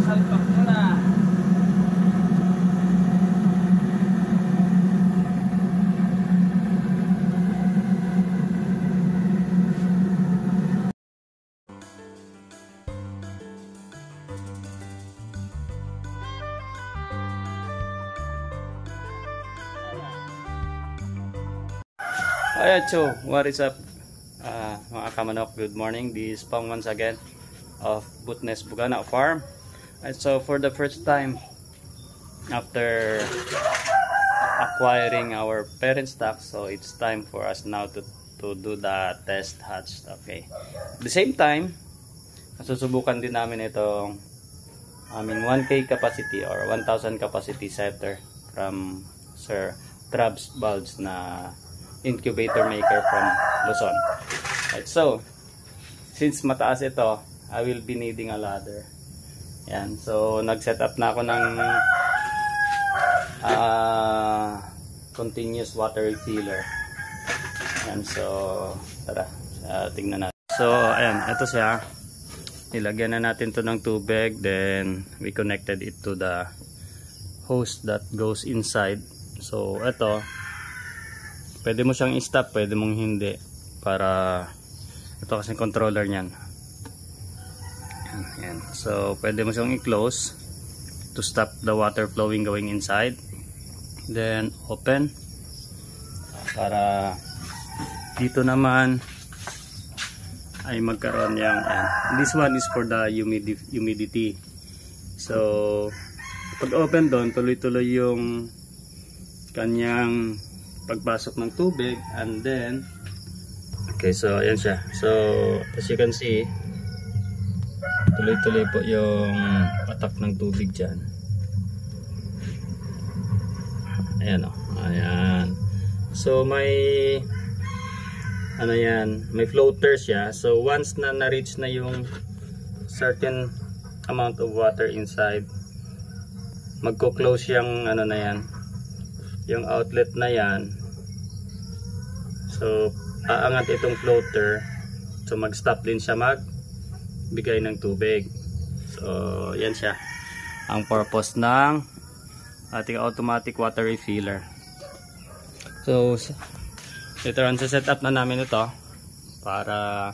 salpak muna. Alright, so what is up mga kamanok, good morning. This is Pong once again of Butnes Bugana Farm. And so for the first time after acquiring our parent stock, so it's time for us now to do the test hatch. Okay, at the same time susubukan din namin itong 1K capacity or 1,000 capacity setter from Sir Trabs Bulbs na incubator maker from Luzon. Right, so since mataas ito, I will be needing a ladder. Yan, so nag-set up na ako ng continuous water refiller. Yan, so tara, tingnan natin. So ayan, ito siya. Ilagyan na natin to ng tubig, then we connected it to the hose that goes inside. So ito, pwede mo siyang i-stop, pwede mong hindi, para ito kasi controller niyan. Yan. So pwede mo siyang i-close to stop the water flowing going inside, then open para dito naman ay magkaroon yang this one is for the humidity. So pag open doon, tuloy-tuloy yung kanyang pagpasok ng tubig, and then okay, so ayan siya. So as you can see, tuloy-tuloy po yung patak ng tubig dyan. Ayan o, ayan. So may may floater siya. So once na na-reach na yung certain amount of water inside, magko-close yung na yan, yung outlet na yan. So aangat itong floater, so mag-stop din siya magbigay ng tubig. So yan siya ang purpose ng ating automatic water refiller. So later on, set up na namin ito para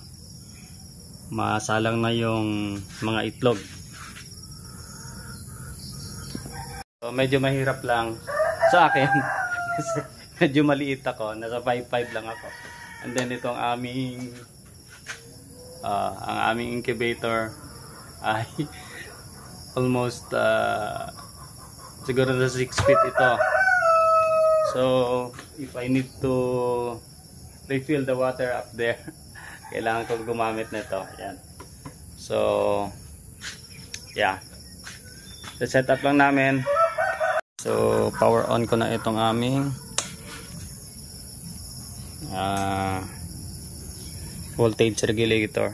masalang na yung mga itlog. So medyo mahirap lang sa akin kasi medyo maliit ako, nasa 5'5" lang ako. And then itong aming ang aming incubator ay almost siguro na 6 feet ito. So if I need to refill the water up there, kailangan ko gumamit nito. Yan. So yeah, the setup lang namin. So power on ko na itong aming voltage regulator.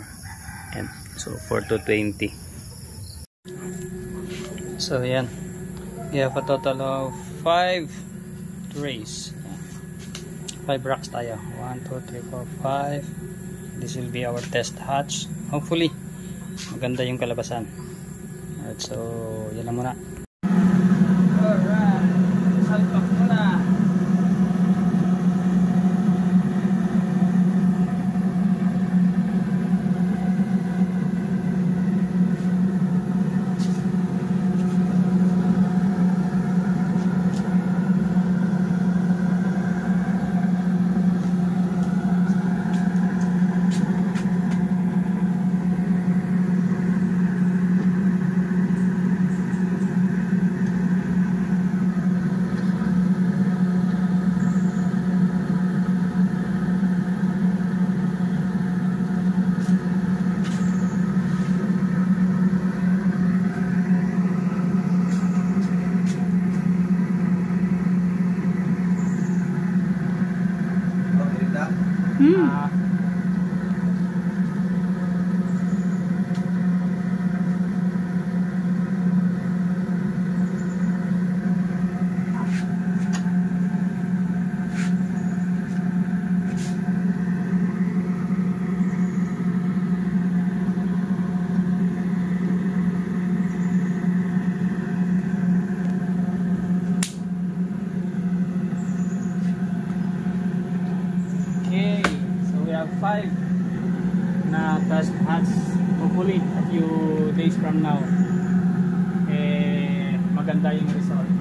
And so 4 to 20. So yan, we have a total of 5 trays, 5 racks tayo. 1, 2, 3, 4, 5. This will be our test hatch. Hopefully maganda yung kalabasan. Alright, so yan lang muna. Alright, salpak muna. 5 na test hatch. Hopefully a few days from now maganda yung result.